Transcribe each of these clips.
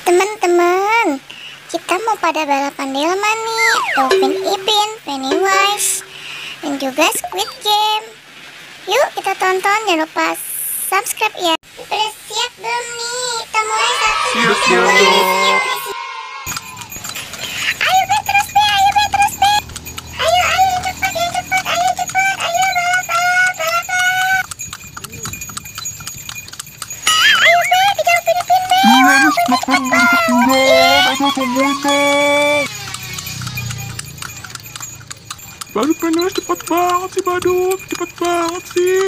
Teman-teman, kita mau pada balapan delman nih. Upin Ipin, Pennywise, dan juga Squid Game. Yuk kita tonton, jangan lupa subscribe ya. Udah siap belum nih? Kita mulai 1, 2, 3. Ayo Bet, terus Bet, ayo Bet, terus Bet. Ayo cepat, ayo cepat, ayo balapan. Ayo Bet, kejar Upin Ipin Bet. Badut Pennywise cepet banget sih, Badut, cepet banget sih.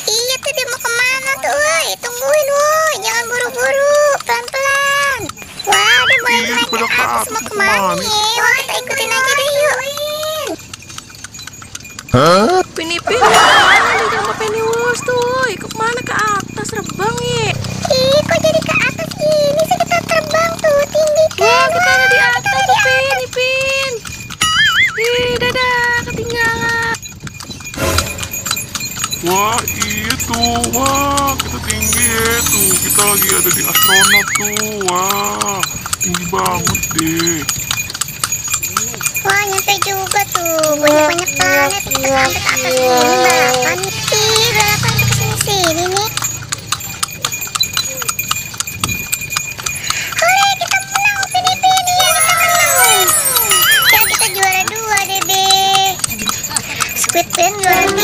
Iya tuh, dia mau kemana tuh, woi? Tungguin woi, jangan buru-buru, pelan-pelan. Wah, dia mulai naik ke atas, mau kemana nih? Wah, kita ikutin aja deh yuk. Upin Ipin, di sama Pennywise tuh, ikut mana ke atas terbang ya? Ih, kok jadi ke atas gini sih? Kita terbang tuh, tinggi kan? Wah, kita ada di atas, Upin Ipin. Ih, dadah, ketinggalan. Wah, iya tuh, wah, kita tinggi ya tuh. Kita lagi ada di astronot tuh, wah, tinggi banget deh. Wah, nyampe juga tuh, banyak planet. Kita sampai ke atas gini, balapan. Ih, balapan kita kesini-sini nih. Hore, kita menang, Upin Ipin. Iya, kita menang. Ya, kita juara 2 deh, Be. Squid Game juara 3.